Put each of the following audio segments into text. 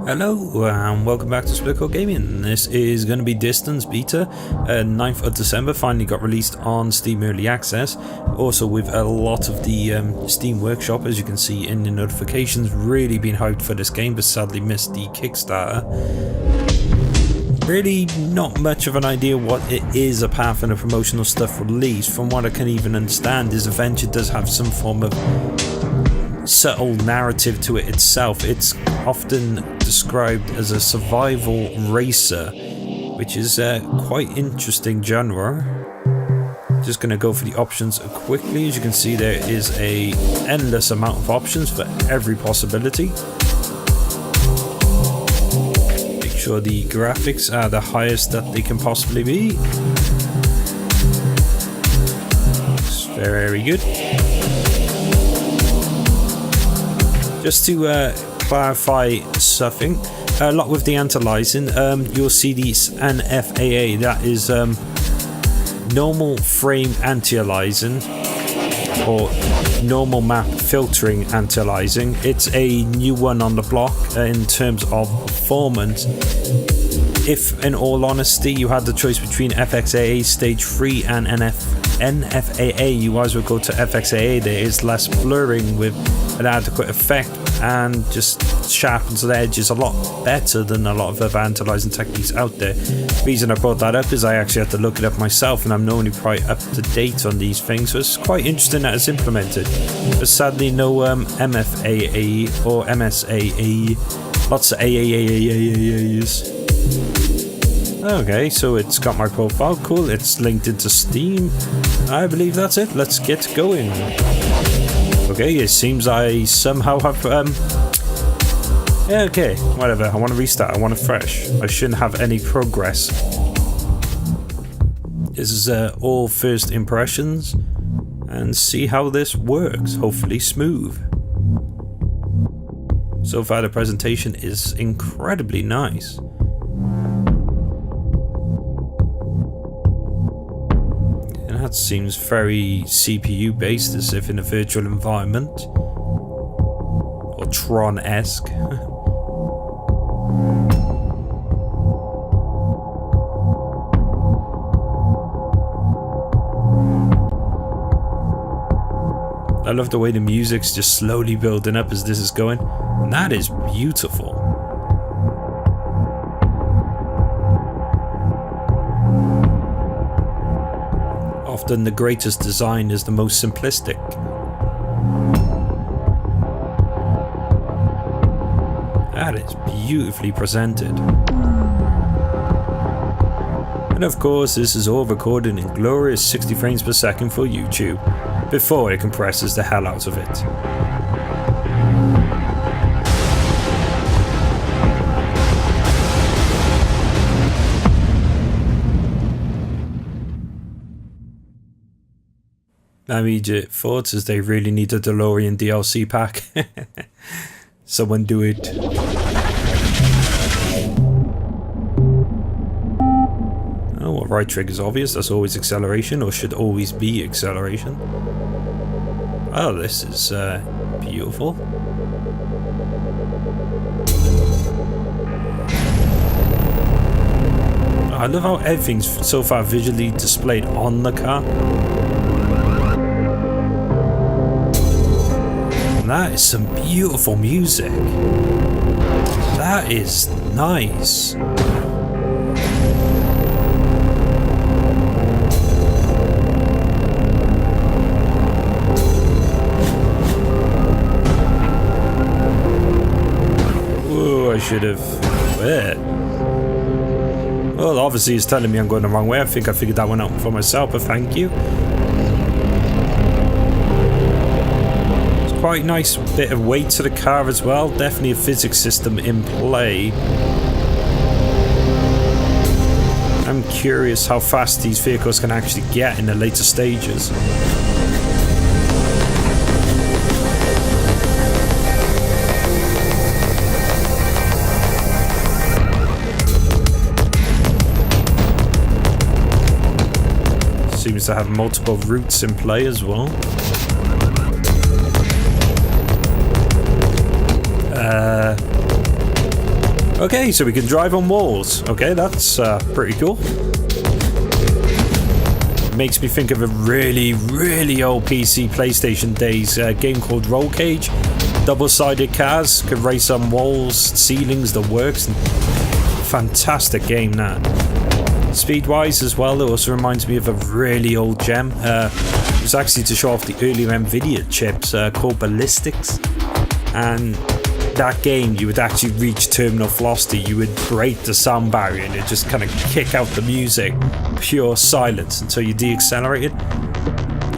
Hello and welcome back to SplitCoreGaming. This is going to be Distance Beta. 9th of December finally got released on Steam Early Access. Also with a lot of the Steam Workshop, as you can see in the notifications, really been hyped for this game, but sadly missed the Kickstarter. Really not much of an idea what it is apart from the promotional stuff released. From what I can even understand, this adventure does have some form of subtle narrative to it itself. It's often described as a survival racer, which is quite interesting genre. Just going to go for the options quickly. As you can see, there is a endless amount of options for every possibility. Make sure the graphics are the highest that they can possibly be. Looks very good. Just to clarify something, a lot with the anti-aliasing, you'll see the NFAA, that is normal frame anti-aliasing or normal map filtering anti-aliasing. It's a new one on the block in terms of performance. If in all honesty you had the choice between FXAA Stage 3 and NFAA, you might as well go to FXAA. There is less blurring with an adequate effect and just sharpens the edges a lot better than a lot of other anti-aliasing techniques out there. The reason I brought that up is I actually had to look it up myself, and I'm normally quite up to date on these things, so it's quite interesting that it's implemented. But sadly no MFAA or MSAA, lots of AAAs. Okay, so it's got my profile, cool, it's linked into Steam. I believe that's it, let's get going. Okay, it seems I somehow have, yeah, okay, whatever, I want to restart, I want it fresh. I shouldn't have any progress. This is all first impressions, and see how this works, hopefully smooth. So far the presentation is incredibly nice. That seems very CPU based, as if in a virtual environment, or Tron-esque. I love the way the music's just slowly building up as this is going, and that is beautiful. Often the greatest design is the most simplistic. That is beautifully presented. And of course, this is all recorded in glorious 60 frames per second for YouTube, before it compresses the hell out of it. My immediate thoughts is they really need a DeLorean DLC pack. Someone do it. Oh, well, right trigger is obvious. That's always acceleration, or should always be acceleration. Oh, this is beautiful. I love how everything's so far visually displayed on the car. That is some beautiful music. That is nice. Ooh, I should have. Where? Well, obviously it's telling me I'm going the wrong way. I think I figured that one out for myself, but thank you. Quite nice bit of weight to the car as well. Definitely a physics system in play. I'm curious how fast these vehicles can actually get in the later stages. Seems to have multiple routes in play as well. Okay, so we can drive on walls. Okay, that's pretty cool. Makes me think of a really, really old PC PlayStation days game called Roll Cage. Double-sided cars, could race on walls, ceilings, the works. Fantastic game, that. Speed-wise as well, it also reminds me of a really old gem. It was actually to show off the earlier NVIDIA chips called Ballistics. And that game, you would actually reach terminal velocity. You would break the sound barrier and it just kind of kick out the music. Pure silence until you deaccelerated.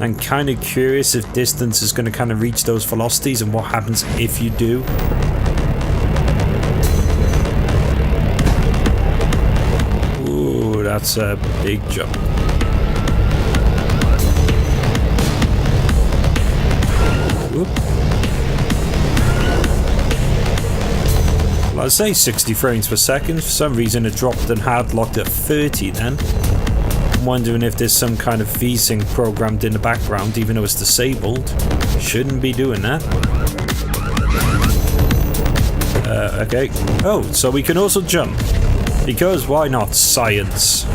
I'm kind of curious if distance is going to kind of reach those velocities and what happens if you do. Ooh, that's a big jump. Oop. Well, I'd say 60 frames per second. For some reason it dropped and hard locked at 30 then. I'm wondering if there's some kind of VSync programmed in the background, even though it's disabled. Shouldn't be doing that. Okay. Oh, so we can also jump. Because why not? Science.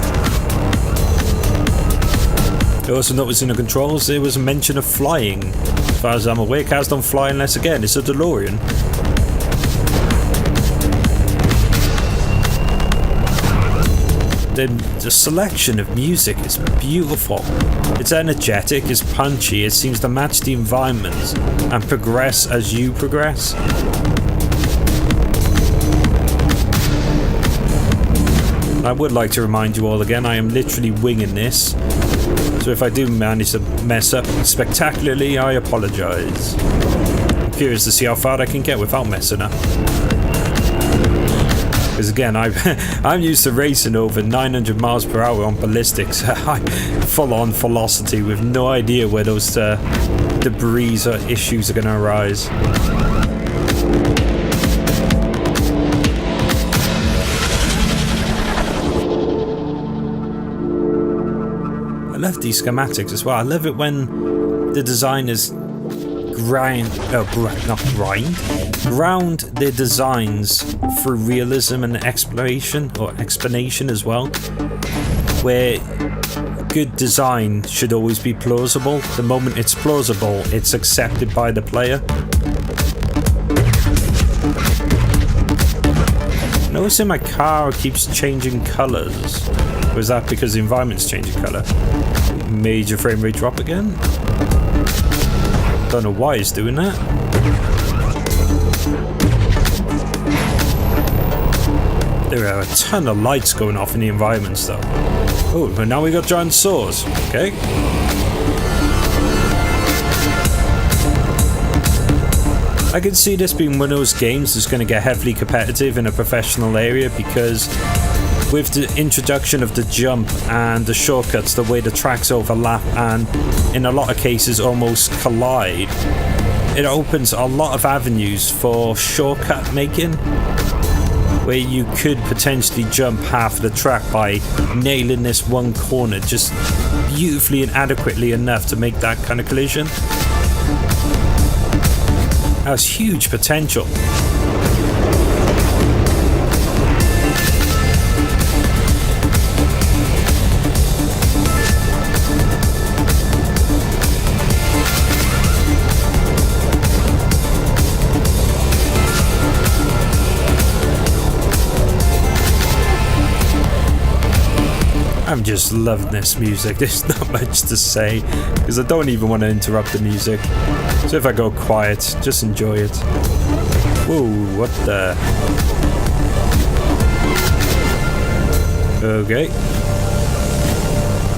I also noticed in the controls there was a mention of flying. As far as I'm aware, cars don't fly unless, again, it's a DeLorean. The selection of music is beautiful. It's energetic, it's punchy, it seems to match the environment and progress as you progress. I would like to remind you all again, I am literally winging this. So if I do manage to mess up spectacularly, I apologise. I'm curious to see how far I can get without messing up. Because again, I'm used to racing over 900 miles per hour on ballistics. Full on velocity with no idea where those debris or issues are going to arise. I love these schematics as well. I love it when the designers ground their designs through realism and exploration or explanation as well, where good design should always be plausible. The moment it's plausible, it's accepted by the player. Noticing my car keeps changing colours. Or is that because the environment's changing colour? Major frame rate drop again? Don't know why it's doing that. There are a ton of lights going off in the environment though. Oh, but now we got giant saws. Okay. I can see this being one of those games that's going to get heavily competitive in a professional area, because with the introduction of the jump and the shortcuts, the way the tracks overlap and in a lot of cases almost collide, it opens a lot of avenues for shortcut making, where you could potentially jump half the track by nailing this one corner just beautifully and adequately enough to make that kind of collision. That's huge potential. I'm just loving this music. There's not much to say because I don't even want to interrupt the music. So if I go quiet, just enjoy it. Whoa, what the? Okay.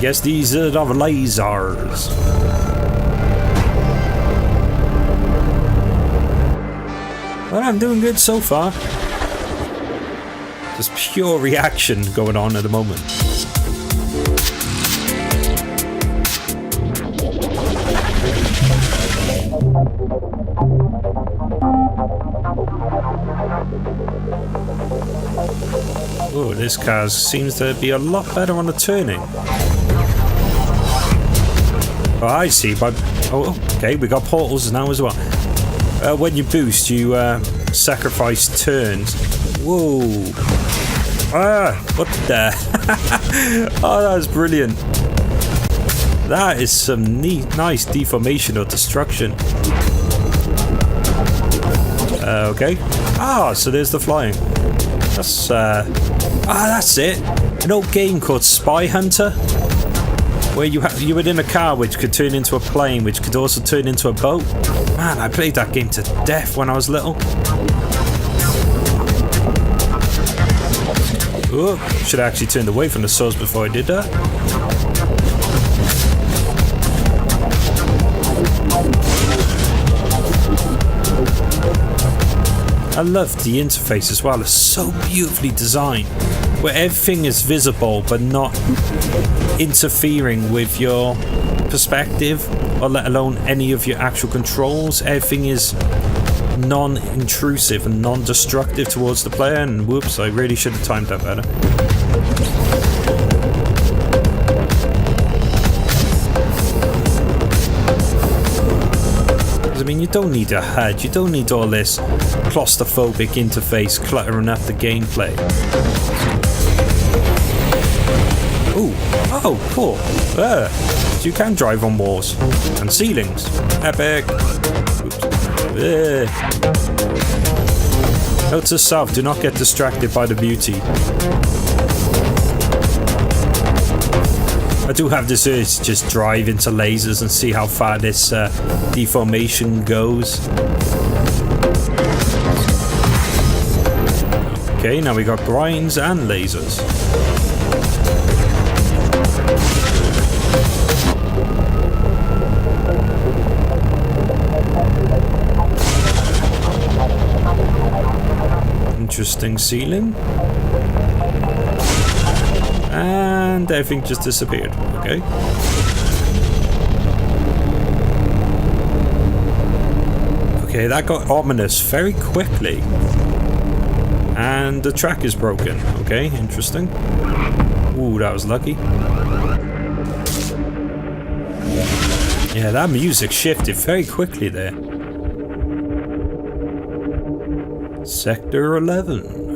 Guess these are the lasers. Well, I'm doing good so far. Just pure reaction going on at the moment. Oh, this car seems to be a lot better on the turning. Oh, I see. But oh, okay, we got portals now as well. When you boost, you sacrifice turns. Whoa. Ah, what the? Oh, that was brilliant. That is some neat, nice deformation or destruction. Okay. Ah, so there's the flying. That's that's it. An old game called Spy Hunter, where you were in a car which could turn into a plane, which could also turn into a boat. Man, I played that game to death when I was little. Oh, should have actually turned away from the source before I did that. I love the interface as well. It's so beautifully designed, where everything is visible but not interfering with your perspective, or let alone any of your actual controls. Everything is non-intrusive and non-destructive towards the player, and whoops, I really should have timed that better. I mean, you don't need a HUD, you don't need all this claustrophobic interface cluttering up the gameplay. Ooh, oh, cool. So you can drive on walls and ceilings. Epic. Oops. Note to self, do not get distracted by the beauty. I do have this urge to just drive into lasers and see how far this deformation goes. Okay, now we got grinds and lasers. Interesting ceiling. And everything just disappeared. Okay. Okay, that got ominous very quickly. And the track is broken. Okay, interesting. Ooh, that was lucky. Yeah, that music shifted very quickly there. Sector 11.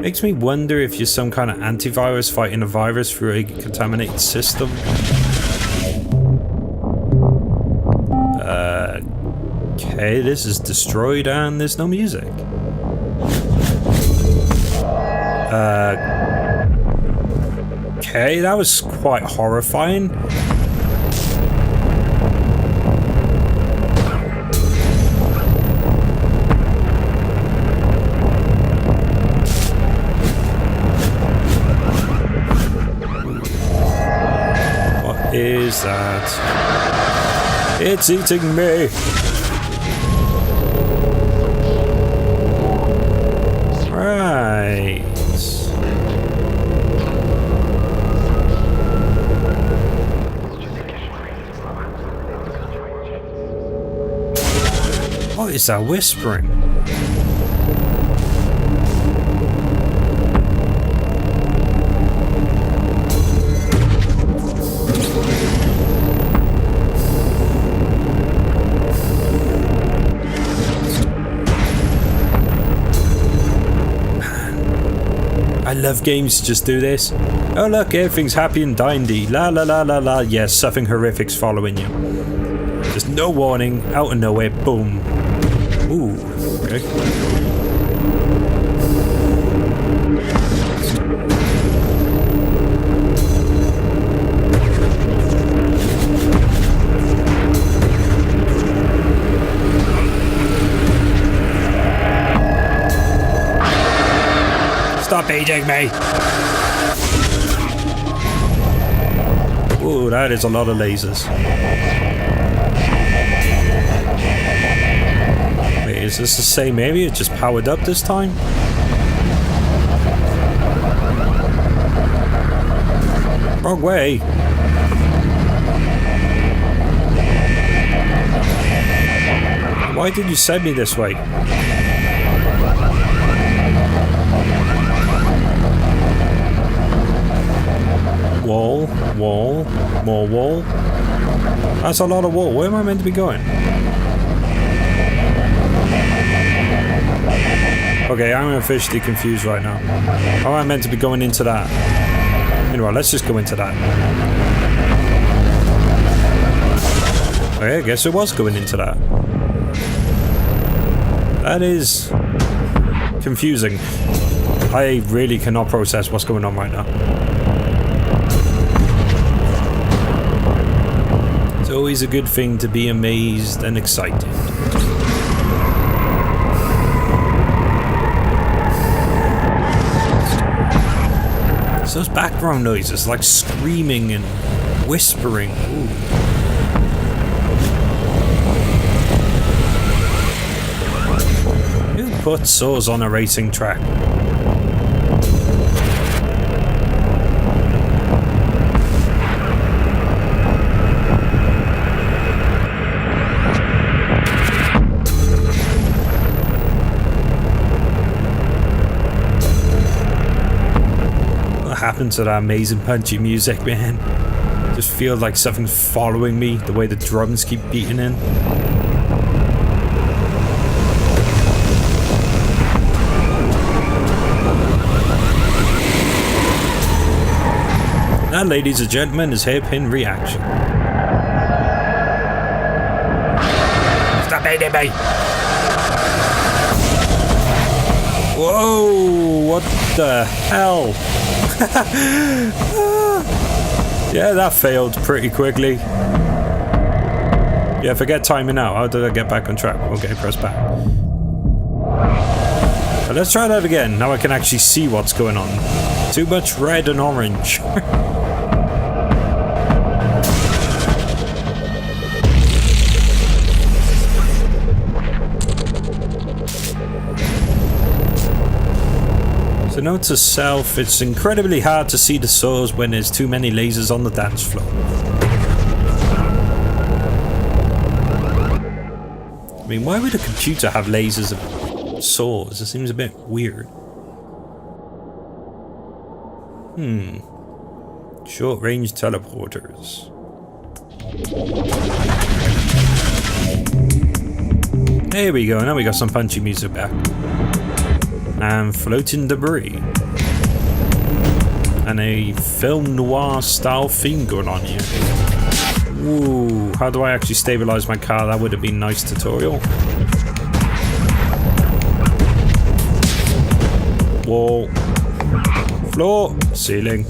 Makes me wonder if you're some kind of antivirus fighting a virus through a contaminated system. Okay, this is destroyed and there's no music. Okay, that was quite horrifying. Is that? It's eating me. Right. What is that whispering? I love games just do this. Oh look, everything's happy and dandy. La la la la la. Yes, something horrific's following you. Just no warning, out of nowhere, boom. Ooh, okay. Stop beating me! Ooh, that is a lot of lasers. Wait, is this the same area, just powered up this time? Wrong way. Why did you send me this way? Wall, wall, more wall. That's a lot of wall. Where am I meant to be going? Okay, I'm officially confused right now. How am I meant to be going into that? Anyway, let's just go into that. Okay, I guess it was going into that. That is confusing. I really cannot process what's going on right now. It's always a good thing to be amazed and excited. It's those background noises, like screaming and whispering. Ooh. Who put saws on a racing track? Happened to that amazing punchy music, man. Just feel like something's following me, the way the drums keep beating in. That, ladies and gentlemen, is Hairpin Reaction. Stop hating me! Whoa, what the hell? Yeah, that failed pretty quickly. Yeah, forget timing out. How did I get back on track? Okay, press back. But let's try that again. Now I can actually see what's going on. Too much red and orange. So note to self, it's incredibly hard to see the saws when there's too many lasers on the dance floor. I mean, why would a computer have lasers of saws? It seems a bit weird. Short-range teleporters. There we go, now we got some punchy music back. And floating debris. And a film noir style theme going on here. Ooh, how do I actually stabilize my car? That would have been a nice tutorial. Wall. Floor. Ceiling.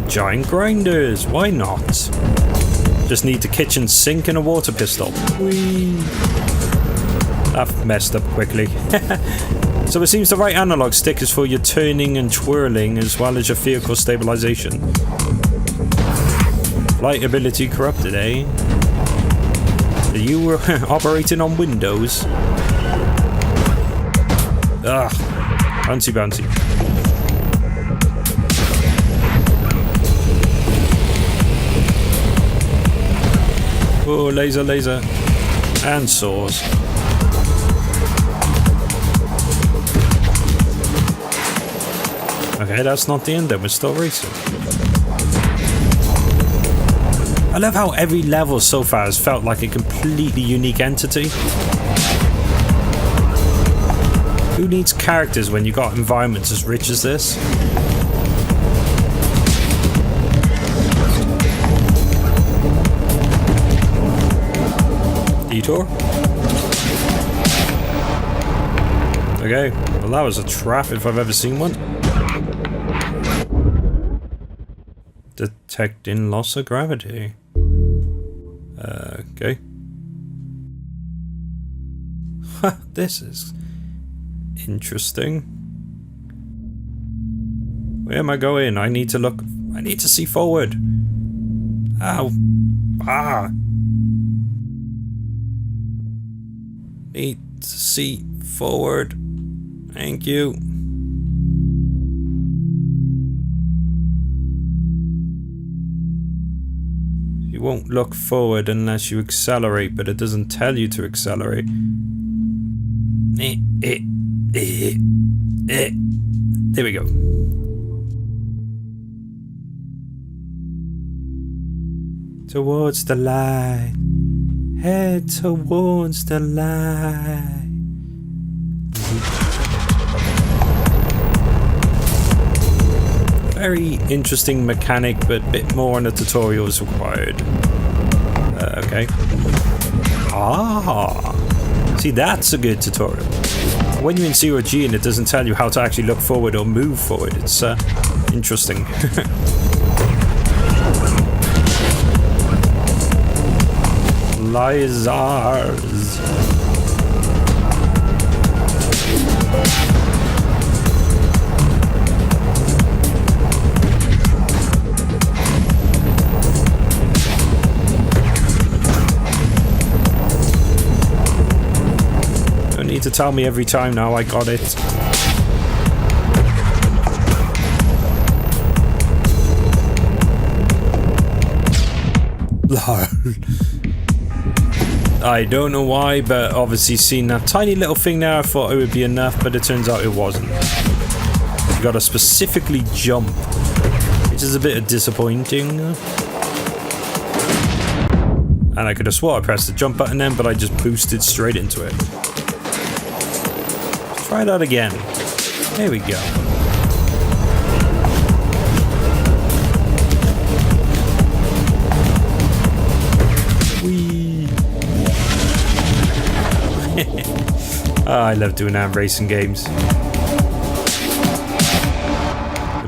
Giant grinders, why not? Just need the kitchen sink and a water pistol. Whee! That messed up quickly. So it seems the right analog stick is for your turning and twirling as well as your vehicle stabilization. Flight ability corrupted, eh? Are you operating on Windows? Ugh. Bouncy bouncy. Oh, laser, laser. And saws. Okay, that's not the end then, we're still racing. I love how every level so far has felt like a completely unique entity. Who needs characters when you got environments as rich as this? Detour. Okay, well that was a trap if I've ever seen one. Detecting loss of gravity. Okay. This is interesting. Where am I going? I need to look. I need to see forward. Ow. Ah. Need to see forward. Thank you. You won't look forward unless you accelerate, but it doesn't tell you to accelerate. There we go. Towards the light. Head towards the light. Very interesting mechanic, but a bit more on the tutorial is required. Okay. Ah, see, that's a good tutorial. When you're in 0G and it doesn't tell you how to actually look forward or move forward, it's interesting. Lizards. Don't need to tell me every time now, I got it. I don't know why, but obviously seeing that tiny little thing there, I thought it would be enough, but it turns out it wasn't. You gotta specifically jump, which is a bit disappointing. And I could have swore I pressed the jump button then, but I just boosted straight into it. Let's try that again. There we go. Oh, I love doing that in racing games. The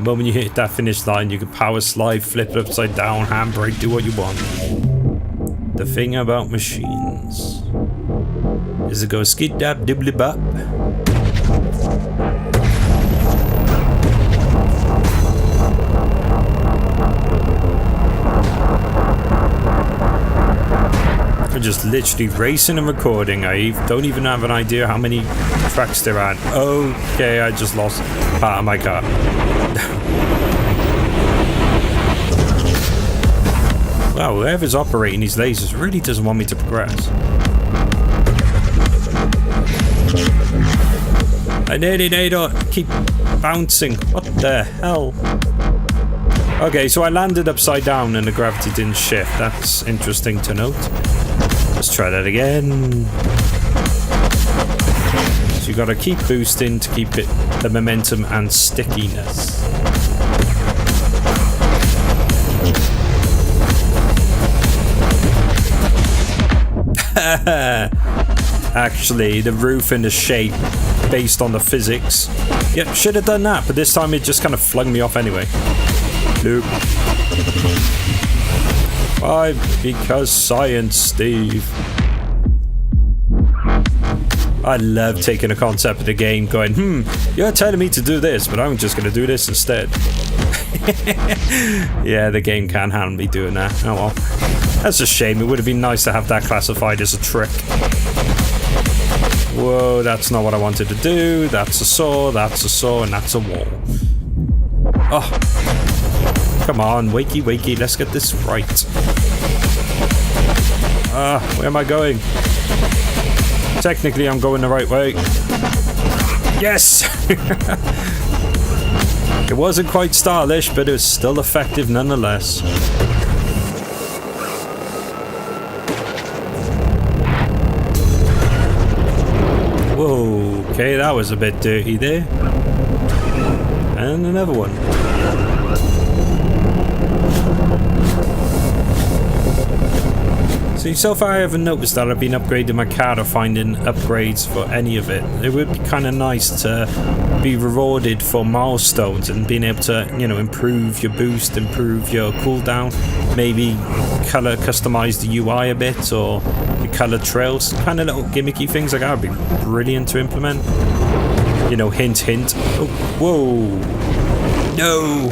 moment you hit that finish line, you can power slide, flip it upside down, handbrake, do what you want. The thing about machines is it goes skid dab dibbly bop. Just literally racing and recording. I don't even have an idea how many tracks there are. Okay, I just lost part of my car. Wow, whoever's operating these lasers really doesn't want me to progress. I nearly keep bouncing. What the hell? Okay, so I landed upside down and the gravity didn't shift. That's interesting to note. Let's try that again. So you gotta keep boosting to keep it the momentum and stickiness. Actually, the roof and the shape based on the physics. Yep, should have done that, but this time it just kind of flung me off anyway. Nope. Why? Because science, Steve. I love taking a concept of the game, going, you're telling me to do this, but I'm just going to do this instead. Yeah, the game can't handle me doing that. Oh well. That's a shame. It would have been nice to have that classified as a trick. Whoa, that's not what I wanted to do. That's a saw, and that's a wall. Oh. Come on, wakey, wakey, let's get this right. Where am I going? Technically, I'm going the right way. Yes! It wasn't quite stylish, but it was still effective nonetheless. Whoa, okay, that was a bit dirty there. And another one. See, so far I haven't noticed that I've been upgrading my car or finding upgrades for any of it. It would be kind of nice to be rewarded for milestones and being able to, you know, improve your boost, improve your cooldown, maybe color customize the UI a bit, or the color trails, kind of little gimmicky things like that would be brilliant to implement. You know, hint, hint. Oh, whoa. No.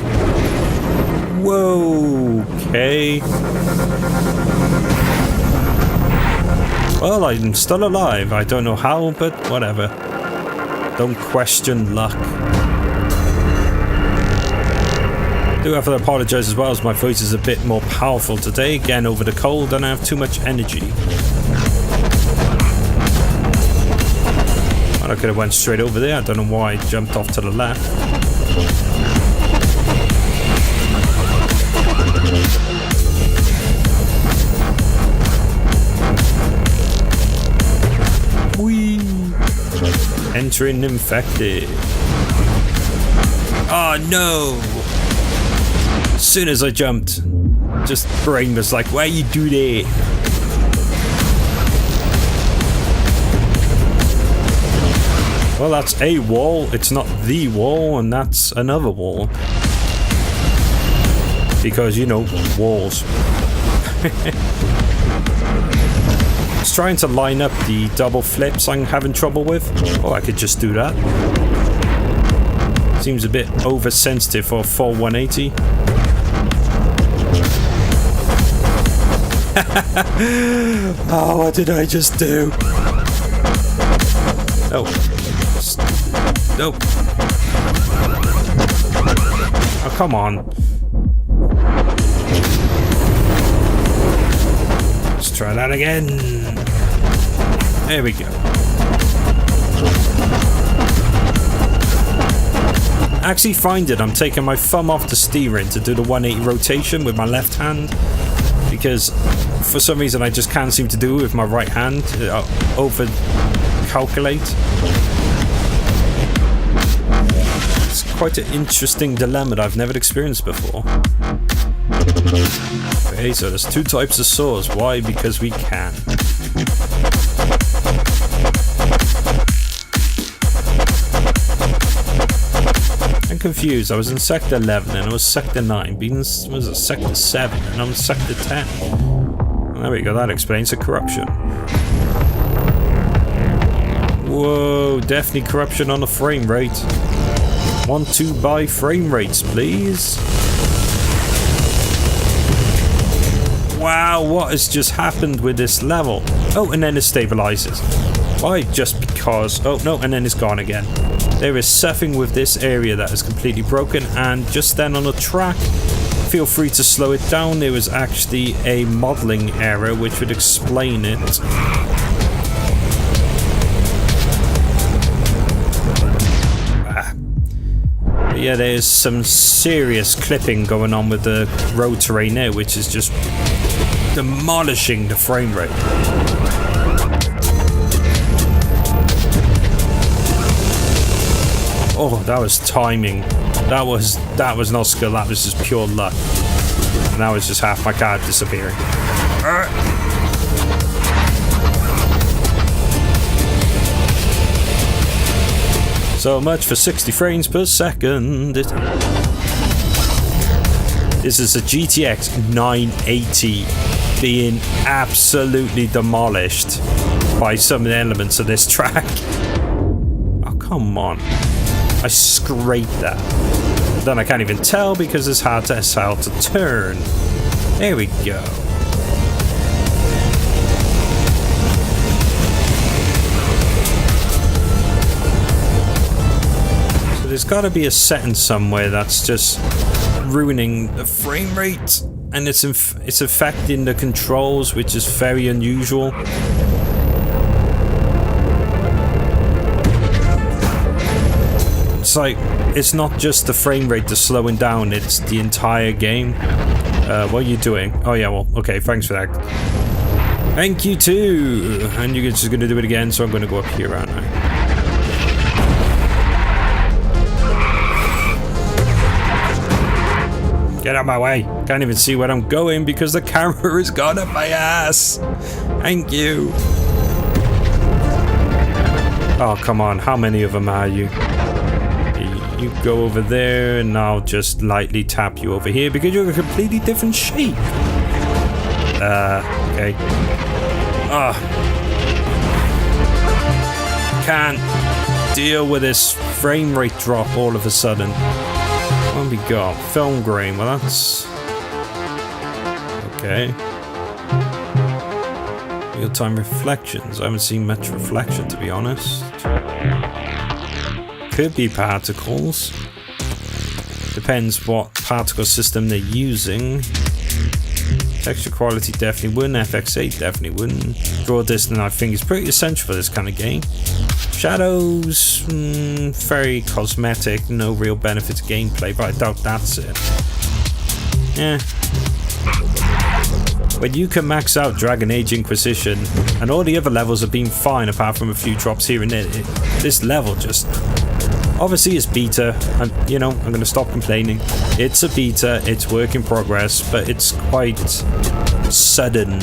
Whoa. Okay. Well, I'm still alive. I don't know how, but whatever. Don't question luck. I do have to apologize as well, as my voice is a bit more powerful today. Again, over the cold, and I have too much energy. Well, I could have went straight over there. I don't know why I jumped off to the left. Whee! Entering infected. Oh no! As soon as I jumped, just brain was like, why you do that? Well, that's a wall, it's not the wall, and that's another wall. Because, you know, walls. I was trying to line up the double flips I'm having trouble with. Oh, I could just do that. Seems a bit oversensitive for a full 180. Oh, what did I just do? Oh. Nope. Oh, come on. Let's try that again. There we go. I actually find it I'm taking my thumb off the steering to do the 180 rotation with my left hand, because for some reason I just can't seem to do it with my right hand. Over calculate. It's quite an interesting dilemma that I've never experienced before. Okay, so there's two types of saws. Why? Because we can. I'm confused. I was in sector 11 and I was sector 9. Beans was at sector 7 and I'm sector 10. There we go. That explains the corruption. Whoa, definitely corruption on the frame rate. Want to buy frame rates, please? Wow, what has just happened with this level? Oh, and then it stabilizes. Why? Just because. Oh, no, and then it's gone again. There is something with this area that is completely broken, and just then on the track, feel free to slow it down. There was actually a modeling error which would explain it. Yeah, there's some serious clipping going on with the road terrain there, which is just demolishing the frame rate. Oh, that was timing. That was not skill, that was just pure luck. And that was just half my card disappearing. So much for 60 frames per second. This is a GTX 980 being absolutely demolished by some elements of this track. Oh, come on. I scraped that. Then I can't even tell because it's hard to turn. There we go. There's got to be a setting somewhere that's just ruining the frame rate, and it's affecting the controls, which is very unusual. It's like, it's not just the frame rate that's slowing down, it's the entire game. What are you doing? Oh yeah, well, okay, thanks for that. Thank you too! And you're just going to do it again, so I'm going to go up here, aren't I? Get out of my way. Can't even see where I'm going because the camera has gone up my ass. Thank you. Oh, come on. How many of them are you? You go over there and I'll just lightly tap you over here because you're a completely different shape. Okay. Can't deal with this frame rate drop all of a sudden. What have we got? Film grain. Well, that's okay. Real-time reflections. I haven't seen much reflection, to be honest. Could be particles. Depends what particle system they're using. Texture quality definitely wouldn't. FX8 definitely wouldn't. Draw distance, I think, is pretty essential for this kind of game. Shadows, very cosmetic, no real benefit to gameplay, but I doubt that's it. Yeah. When you can max out Dragon Age Inquisition, and all the other levels have been fine apart from a few drops here and there, this level just... Obviously it's beta, and you know, I'm gonna stop complaining. It's a beta, it's work in progress, but it's quite sudden.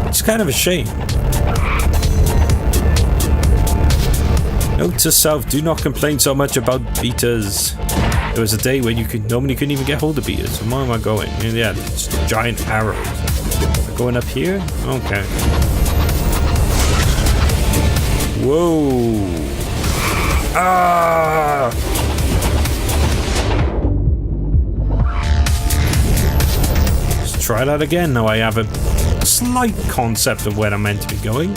It's kind of a shame. Note to self, do not complain so much about betas. There was a day when nobody couldn't even get hold of betas. So where am I going? Yeah, it's giant arrows. Going up here? Okay. Whoa. Ah! Let's try that again. Now I have a slight concept of where I'm meant to be going.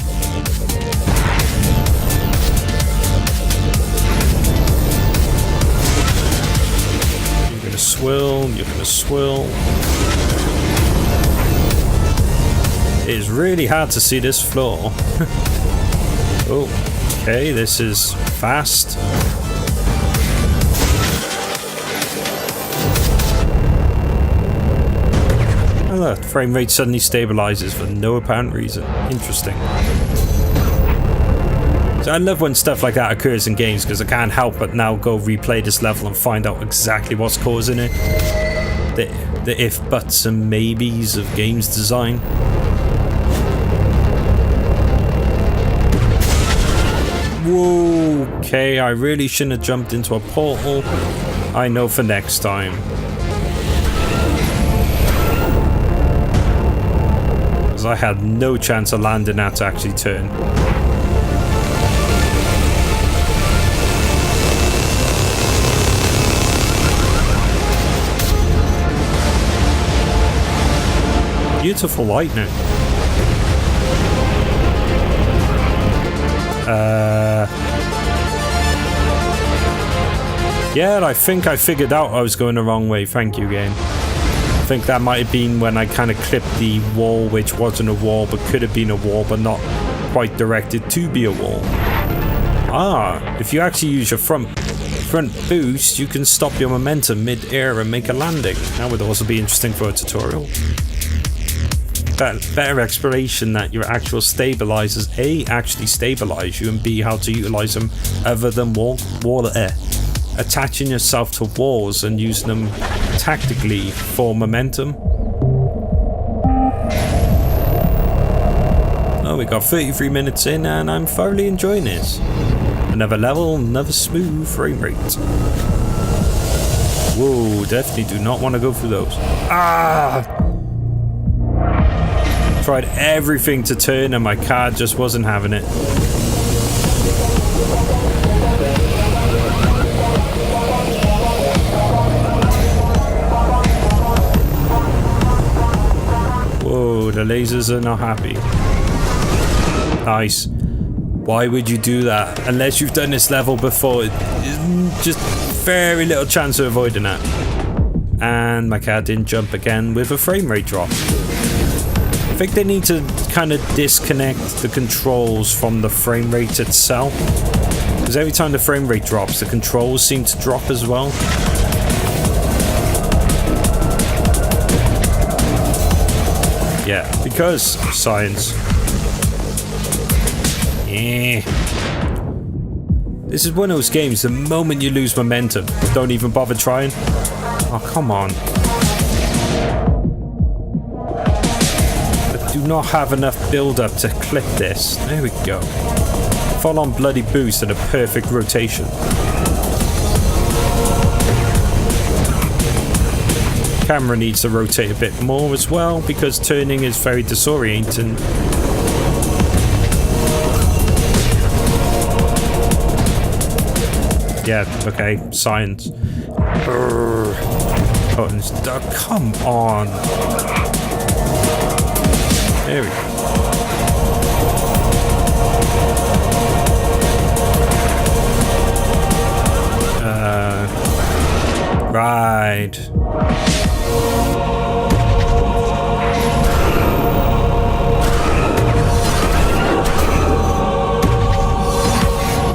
You're gonna swill, you're gonna swill. It is really hard to see this floor. Oh. Okay, this is fast. Oh look, frame rate suddenly stabilizes for no apparent reason. Interesting. So I love when stuff like that occurs in games because I can't help but now go replay this level and find out exactly what's causing it. The if, buts and maybes of games design. Whoa, okay, I really shouldn't have jumped into a portal. I know for next time. Because I had no chance of landing that to actually turn. Beautiful lightning. Yeah, I think I figured out I was going the wrong way. Thank you, game. I think that might have been when I kind of clipped the wall, which wasn't a wall, but could have been a wall, but not quite directed to be a wall. Ah, if you actually use your front boost, you can stop your momentum mid-air and make a landing. That would also be interesting for a tutorial. Better exploration that your actual stabilizers A, actually stabilize you, and B, how to utilize them other than attaching yourself to walls and using them tactically for momentum. Oh, we got 33 minutes in and I'm thoroughly enjoying this. Another level, another smooth frame rate. Whoa, definitely do not want to go through those. Ah! Tried everything to turn and my car just wasn't having it. Whoa, the lasers are not happy. Nice. Why would you do that? Unless you've done this level before, just very little chance of avoiding that. And my car didn't jump again with a frame rate drop. I think they need to kind of disconnect the controls from the frame rate itself, because every time the frame rate drops, the controls seem to drop as well. Yeah, because science. Yeah. This is one of those games, the moment you lose momentum, don't even bother trying. Oh, come on. Do not have enough build-up to clip this. There we go. Full on bloody boost and a perfect rotation. Camera needs to rotate a bit more as well because turning is very disorienting. Yeah, okay, science. Oh, come on. There we go. Right.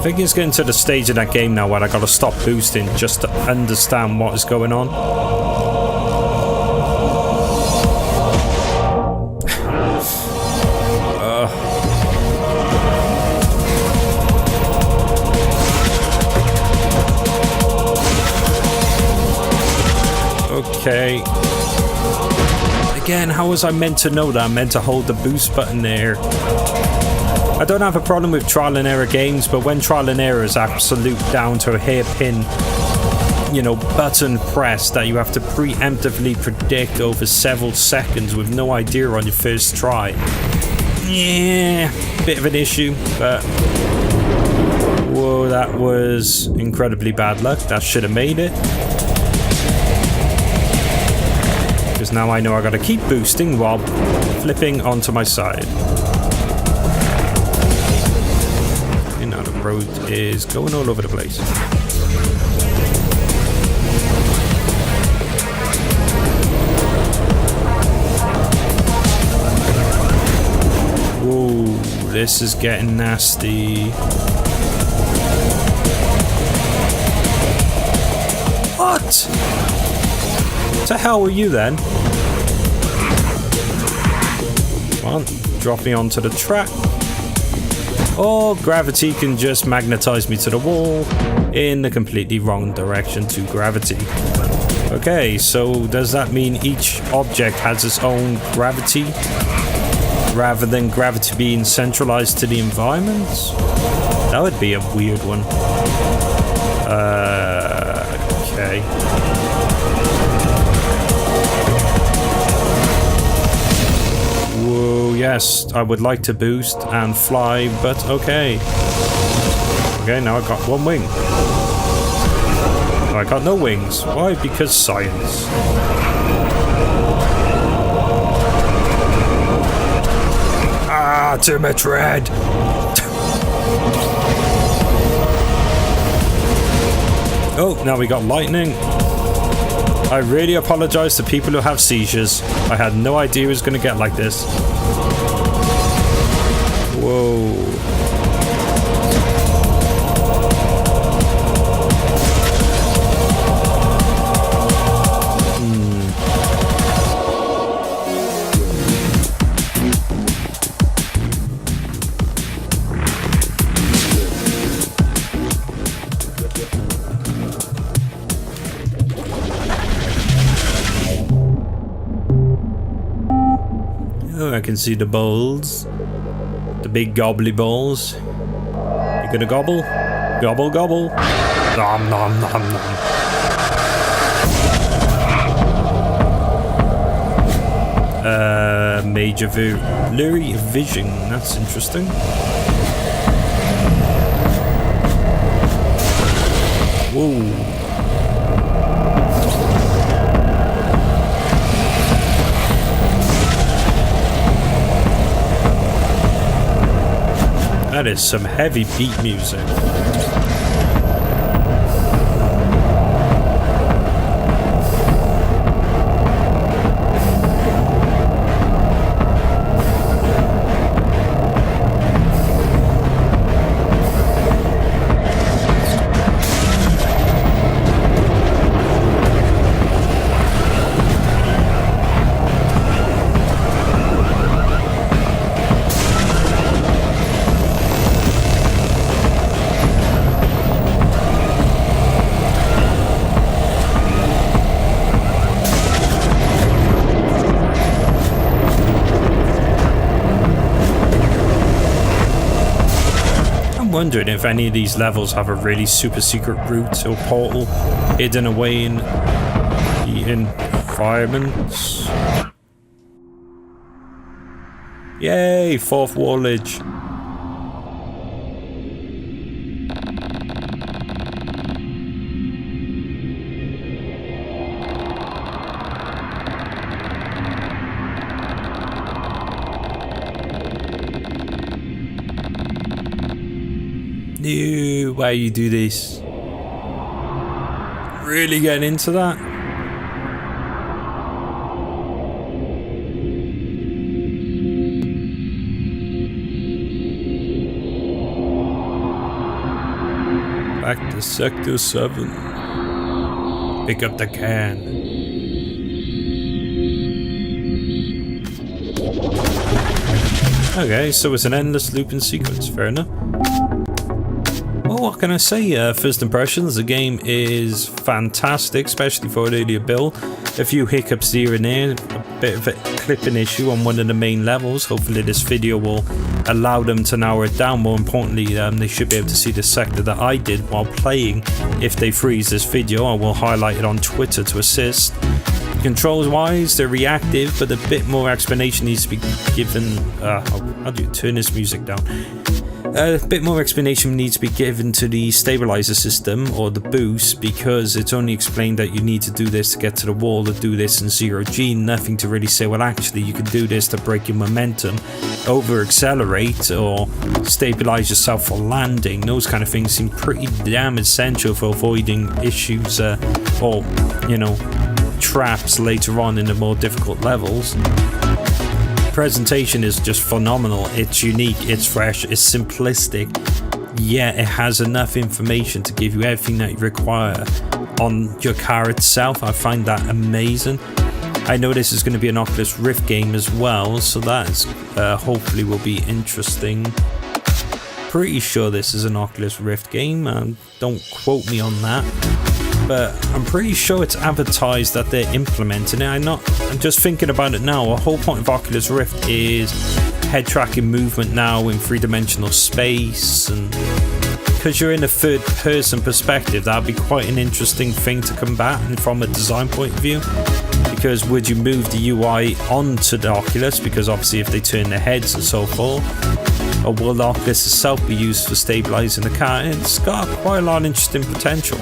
I think it's getting to the stage in that game now where I gotta stop boosting just to understand what is going on. Okay. Again, how was I meant to know that? I'm meant to hold the boost button there. I don't have a problem with trial and error games, but when trial and error is absolute down to a hairpin, you know, button press that you have to preemptively predict over several seconds with no idea on your first try. Yeah, bit of an issue, but whoa, that was incredibly bad luck. That should have made it. Because now I know I gotta keep boosting while flipping onto my side. And now the road is going all over the place. Whoa, this is getting nasty. What? What the hell were you then? Come on, drop me onto the track. Or gravity can just magnetize me to the wall in the completely wrong direction to gravity. Okay, so does that mean each object has its own gravity rather than gravity being centralized to the environment? That would be a weird one. Okay. Whoa, yes, I would like to boost and fly, but okay. Okay, now I got one wing. I got no wings. Why? Because science. Ah, too much red. Oh, now we got lightning. I really apologize to people who have seizures. I had no idea it was going to get like this. Whoa. I can see the balls. The big gobbly balls. You gonna gobble? Gobble, gobble. Nom, nom, nom, nom. Major blurry vision. That's interesting. Whoa. That is some heavy beat music. Wondering if any of these levels have a really super secret route or portal hidden away in the environments. Yay, fourth wallage. No, why you do this? Really getting into that? Back to Sector 7. Pick up the can. Okay, so it's an endless looping sequence. Fair enough. Well, what can I say? First impressions, the game is fantastic, especially for an earlier build. A few hiccups here and there, a bit of a clipping issue on one of the main levels. Hopefully this video will allow them to narrow it down. More importantly, they should be able to see the sector that I did while playing. If they freeze this video, I will highlight it on Twitter to assist. Controls wise, they're reactive, but a bit more explanation needs to be given. How do you turn this music down? A bit more explanation needs to be given to the stabilizer system or the boost, because it's only explained that you need to do this to get to the wall, to do this in 0G, nothing to really say, well, actually you can do this to break your momentum, over accelerate, or stabilize yourself for landing. Those kind of things seem pretty damn essential for avoiding issues or, you know, traps later on in the more difficult levels. Presentation is just phenomenal. It's unique, it's fresh, it's simplistic. Yeah, it has enough information to give you everything that you require on your car itself. I find that amazing. I know this is going to be an Oculus Rift game as well, so that is hopefully will be interesting. Pretty sure this is an Oculus Rift game. Don't quote me on that. But I'm pretty sure it's advertised that they're implementing it. I'm just thinking about it now. The whole point of Oculus Rift is head tracking movement now in three-dimensional space, and because you're in a third-person perspective, that'd be quite an interesting thing to combat, and from a design point of view. Because would you move the UI onto the Oculus? Because obviously, if they turn their heads and so forth, or will the Oculus itself be used for stabilizing the car? It's got quite a lot of interesting potential.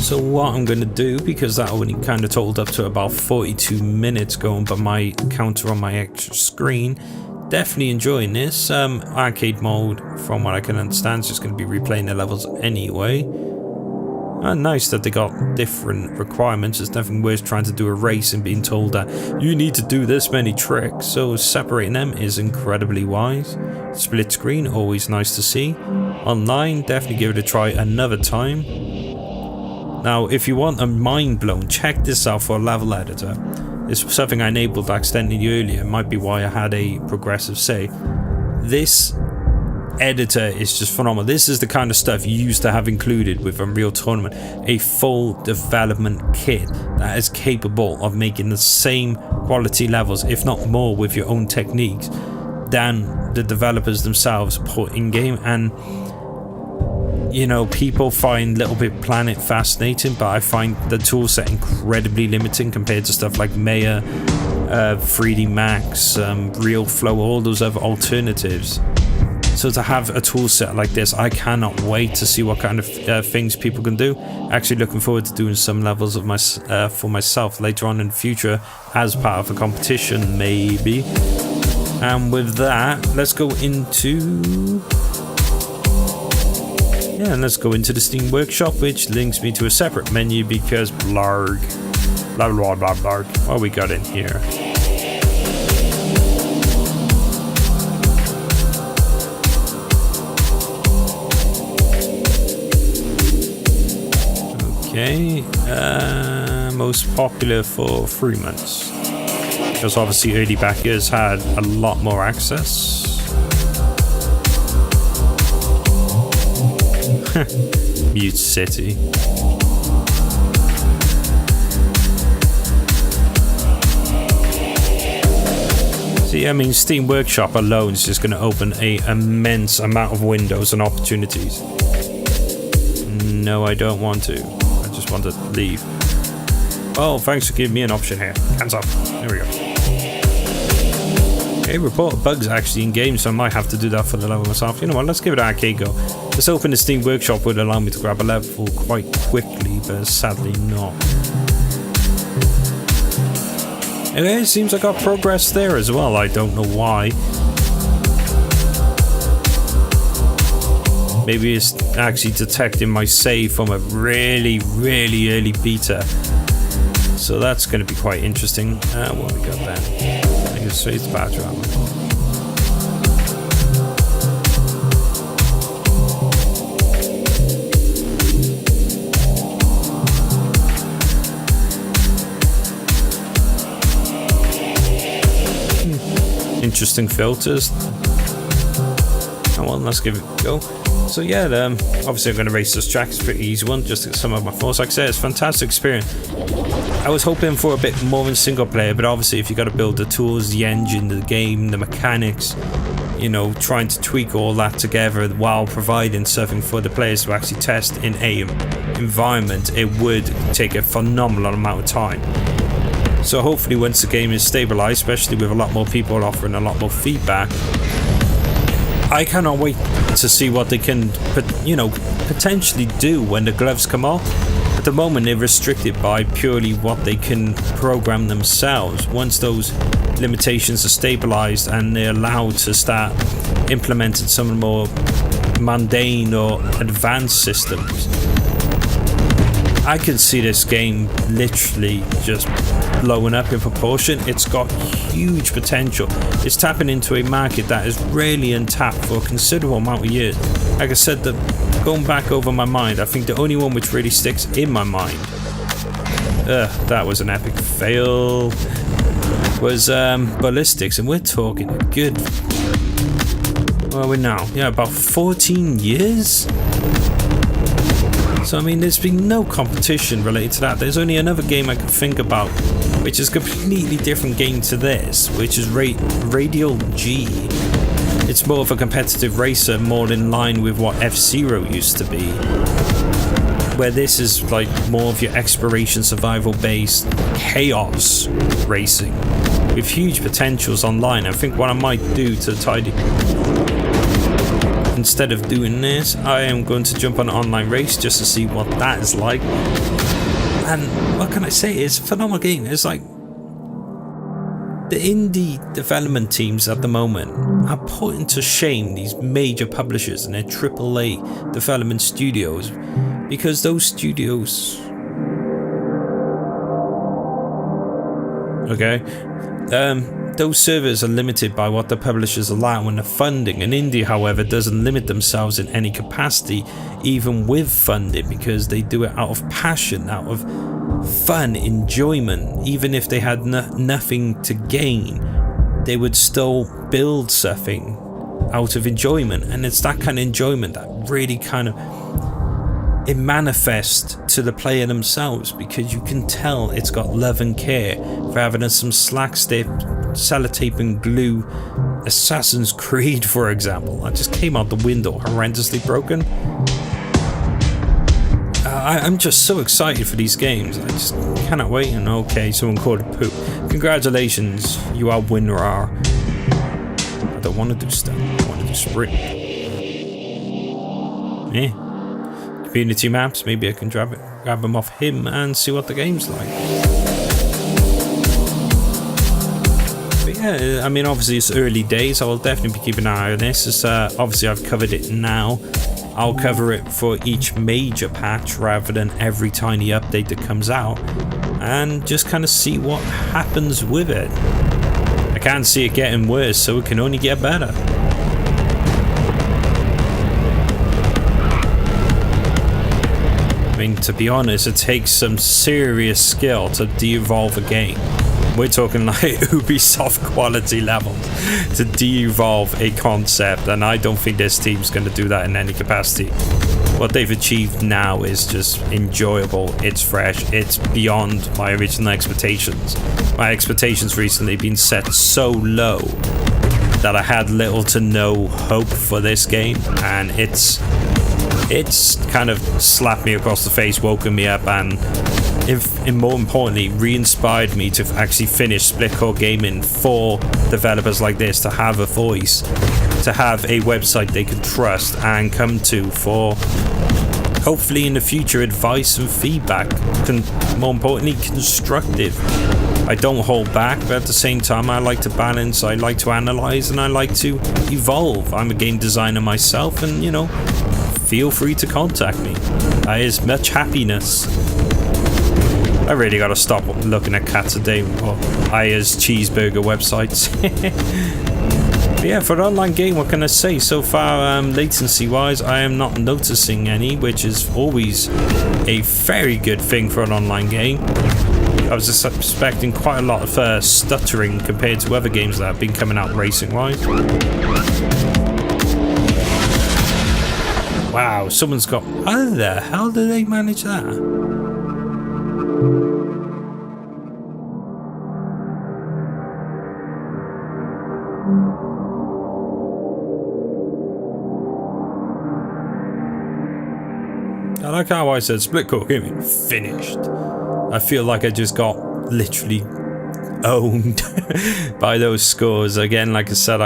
So what I'm going to do, because that only kind of totaled up to about 42 minutes going by my counter on my extra screen, definitely enjoying this. Arcade mode, from what I can understand, is just going to be replaying the levels anyway. Nice that they got different requirements. It's definitely worth trying to do a race and being told that you need to do this many tricks, so separating them is incredibly wise. Split screen, always nice to see. Online, definitely give it a try another time. Now, if you want a mind blown, check this out for a level editor. It's something I enabled accidentally earlier. It might be why I had a progressive save. This editor is just phenomenal. This is the kind of stuff you used to have included with Unreal Tournament. A full development kit that is capable of making the same quality levels, if not more, with your own techniques than the developers themselves put in game. And you know, people find Little Big Planet fascinating, but I find the toolset incredibly limiting compared to stuff like Maya, 3D Max, Real Flow, all those other alternatives. So to have a toolset like this, I cannot wait to see what kind of things people can do. Actually looking forward to doing some levels of for myself later on in the future as part of a competition, maybe. And with that, let's go into... Yeah, and let's go into the Steam Workshop, which links me to a separate menu because blarg. Blah blah blah blah. What we got in here? Okay, most popular for 3 months. Because obviously early backers had a lot more access. Mute City. See, I mean, Steam Workshop alone is just going to open an immense amount of windows and opportunities. No, I don't want to. I just want to leave. Oh, thanks for giving me an option here. Hands up. There we go. Okay, report bugs actually in game, so I might have to do that for the level myself. You know what, let's give it an arcade go. Let's open the Steam Workshop would allow me to grab a level quite quickly, but sadly not. Okay, it seems I got progress there as well, I don't know why. Maybe it's actually detecting my save from a really, really early beta. So that's going to be quite interesting. What we got then? I guess straight to battery armor. interesting filters. Oh, well, let's give it a go. So yeah, obviously I'm going to race this track. It's a pretty easy one, just to get some of my thoughts. Like I said, it's a fantastic experience. I was hoping for a bit more in single player, but obviously if you got to build the tools, the engine, the game, the mechanics, you know, trying to tweak all that together while providing something for the players to actually test in a environment, it would take a phenomenal amount of time. So hopefully once the game is stabilized, especially with a lot more people offering a lot more feedback, I cannot wait to see what they can, you know, potentially do when the gloves come off. At the moment, they're restricted by purely what they can program themselves. Once those limitations are stabilized and they're allowed to start implementing some of the more mundane or advanced systems, I can see this game literally just blowing up in proportion. It's got huge potential. It's tapping into a market that is really untapped for a considerable amount of years. Like I said, going back over my mind, I think the only one which really sticks in my mind, that was an epic fail, was Ballistics, and we're talking a good, well, we're now, yeah, about 14 years. So I mean, there's been no competition related to that. There's only another game I can think about, which is a completely different game to this, which is Radial G. It's more of a competitive racer, more in line with what F-Zero used to be, where this is like more of your exploration, survival based chaos racing with huge potentials online. I think what I might do to tidy, instead of doing this, I am going to jump on an online race just to see what that is like. And what can I say? It's a phenomenal game. It's like the indie development teams at the moment are putting to shame these major publishers and their AAA development studios, because those studios, those servers are limited by what the publishers allow in the funding. And indie, however, doesn't limit themselves in any capacity, even with funding, because they do it out of passion, out of fun, enjoyment. Even if they had nothing to gain, they would still build something out of enjoyment. And it's that kind of enjoyment that really kind of, it manifests to the player themselves, because you can tell it's got love and care rather than some slack stick, sellotape and glue. Assassin's Creed, for example, that just came out the window horrendously broken. I'm just so excited for these games. I just cannot wait. And okay, someone called it poop. Congratulations, you are winner. I don't want to do stuff. I want to do sprint. Yeah. Community maps, maybe I can grab them off him and see what the game's like. But yeah, I mean, obviously it's early days. I will definitely be keeping an eye on this. It's, obviously I've covered it now. I'll cover it for each major patch rather than every tiny update that comes out, and just kind of see what happens with it. I can't see it getting worse, so it can only get better. I mean, to be honest, it takes some serious skill to de-evolve a game. We're talking like Ubisoft quality levels to de-evolve a concept, and I don't think this team's going to do that in any capacity. What they've achieved now is just enjoyable, it's fresh, it's beyond my original expectations. My expectations recently been set so low that I had little to no hope for this game, and it's kind of slapped me across the face, woken me up, and more importantly, re-inspired me to actually finish SplitCoreGaming for developers like this, to have a voice, to have a website they can trust and come to for hopefully in the future advice and feedback, more importantly constructive. I don't hold back, but at the same time I like to balance, I like to analyze, and I like to evolve. I'm a game designer myself, and you know, feel free to contact me. That is much happiness. I really gotta stop looking at cats a day or Aya's cheeseburger websites. But yeah, for an online game, what can I say? So far, latency wise, I am not noticing any, which is always a very good thing for an online game. I was just expecting quite a lot of stuttering compared to other games that have been coming out racing-wise. Wow, someone's got... How the hell did they manage that? I like how I said SplitCoreGaming finished. I feel like I just got literally owned by those scores. Again, like I said,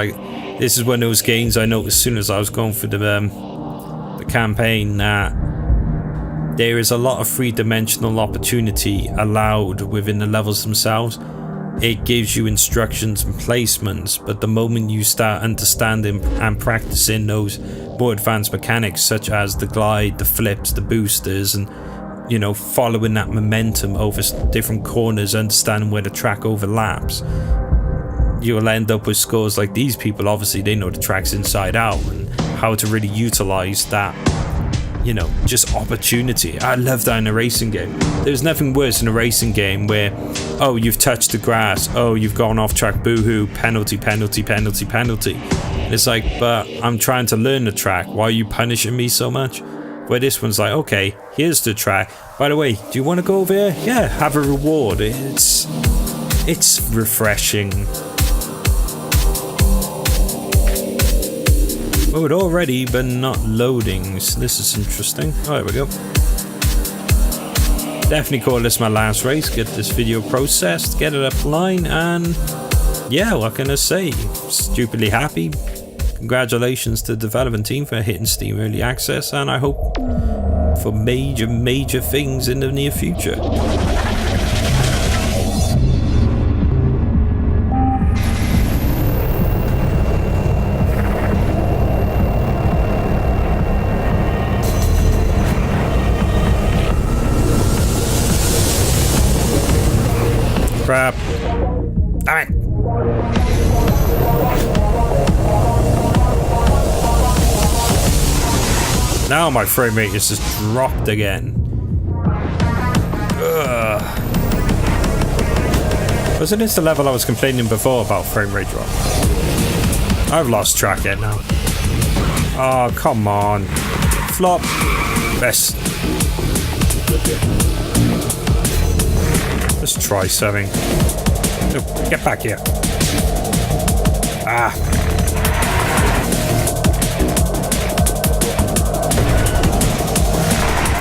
this is one of those games I noticed as soon as I was going through the campaign that there is a lot of three-dimensional opportunity allowed within the levels themselves. It gives you instructions and placements, but the moment you start understanding and practicing those more advanced mechanics such as the glide, the flips, the boosters, and you know, following that momentum over different corners, understanding where the track overlaps, you'll end up with scores like these people. Obviously they know the track's inside out and how to really utilize that, you know, just opportunity. I love that in a racing game. There's nothing worse in a racing game where, oh, you've touched the grass, oh, you've gone off track, boo-hoo, penalty, penalty, penalty, penalty. It's like, but I'm trying to learn the track, why are you punishing me so much? Where this one's like, okay, here's the track. By the way, do you want to go over here? Yeah, have a reward. It's refreshing. Oh, it already, but not loading. So this is interesting. Oh, there we go. Definitely call this my last race. Get this video processed, get it offline, and yeah, what can I say? Stupidly happy. Congratulations to the development team for hitting Steam Early Access, and I hope for major things in the near future. Crap. Damn it. Now my frame rate is just dropped again. Ugh. Wasn't this the level I was complaining before about frame rate drop? I've lost track yet now. Oh, come on. Flop. Best. Let's try something. Oh, get back here. Ah.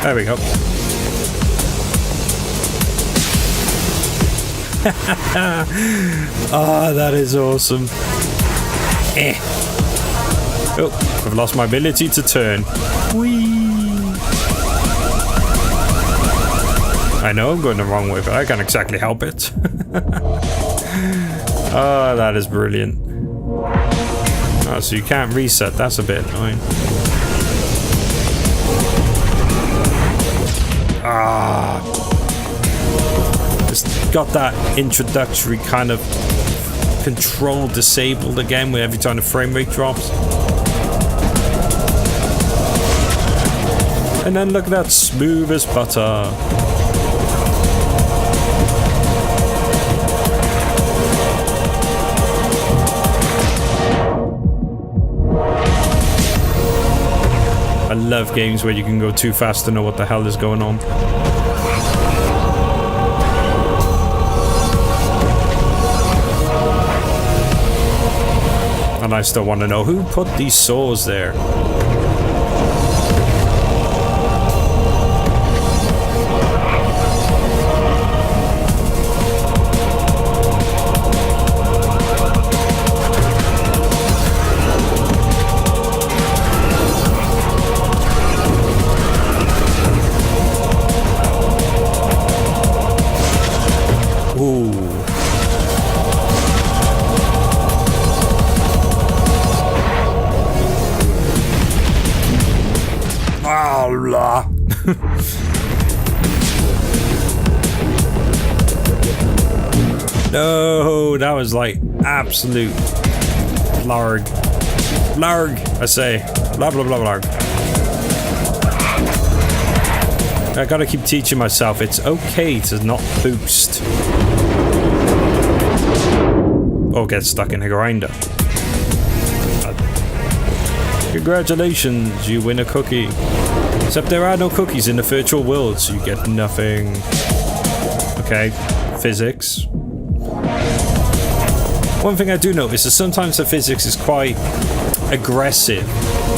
There we go. Ah, that is awesome. Oh, I've lost my ability to turn. Whee! I know I'm going the wrong way, but I can't exactly help it. Oh, that is brilliant. Oh, so you can't reset. That's a bit annoying. Ah, just got that introductory kind of control disabled again with every time the frame rate drops. And then look at that, smooth as butter. I love games where you can go too fast to know what the hell is going on. And I still want to know who put these saws there. No, that was like absolute blarg. Blarg, I say. Blah, blah, blah, blarg. I gotta keep teaching myself it's okay to not boost or get stuck in a grinder. Congratulations, you win a cookie. Except there are no cookies in the virtual world, so you get nothing. Okay, physics. One thing I do notice is sometimes the physics is quite aggressive,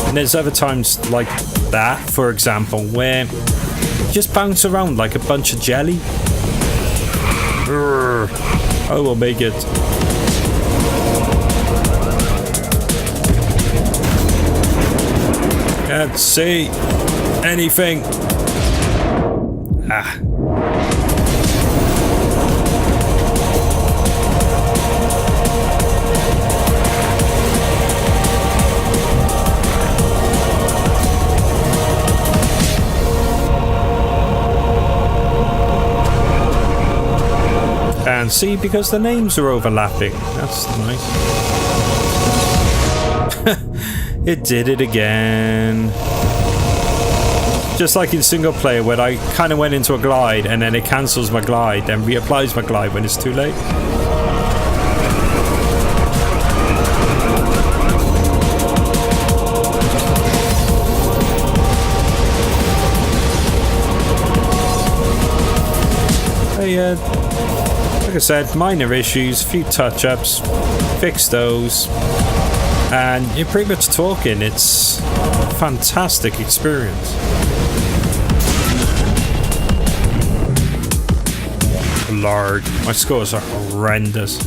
and there's other times like that, for example, where you just bounce around like a bunch of jelly. I will make it. Can't see anything. Ah. And see, because the names are overlapping. That's nice. It did it again. Just like in single player, where I kind of went into a glide and then it cancels my glide, then reapplies my glide when it's too late. Hey, like I said, minor issues, few touch-ups, fix those, and you're pretty much talking. It's a fantastic experience. Lord, my scores are horrendous.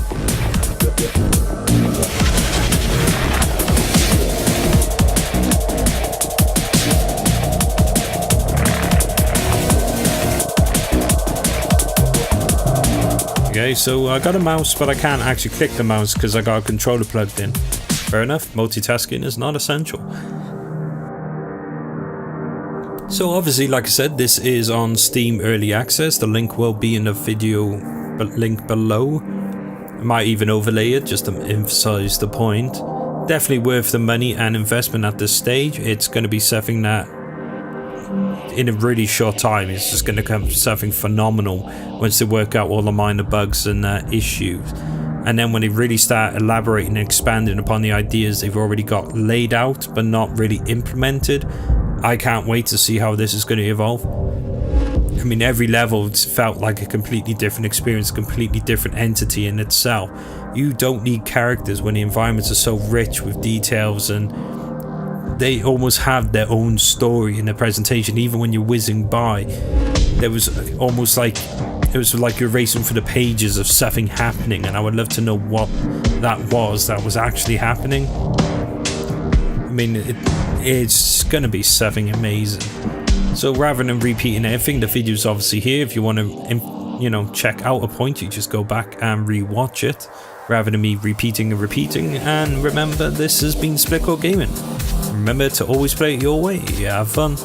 Okay, so I got a mouse, but I can't actually click the mouse because I got a controller plugged in. Fair enough, multitasking is not essential. So obviously, like I said, this is on Steam Early Access. The link will be in the video link below. I might even overlay it just to emphasize the point. Definitely worth the money and investment at this stage. It's going to be something that in a really short time it's just going to come something phenomenal once they work out all the minor bugs and issues. And then when they really start elaborating and expanding upon the ideas they've already got laid out but not really implemented, I can't wait to see how this is going to evolve. I mean, every level felt like a completely different experience, completely different entity in itself. You don't need characters when the environments are so rich with details, and they almost have their own story in their presentation. Even when you're whizzing by, there was almost like it was like you're racing through the pages of something happening, and I would love to know what that was actually happening. I mean, it's gonna be something amazing. So rather than repeating everything, the video's obviously here. If you want to, check out a point, you just go back and re-watch it, rather than me repeating and repeating. And remember, this has been SplitCoreGaming. Remember to always play it your way. Have fun.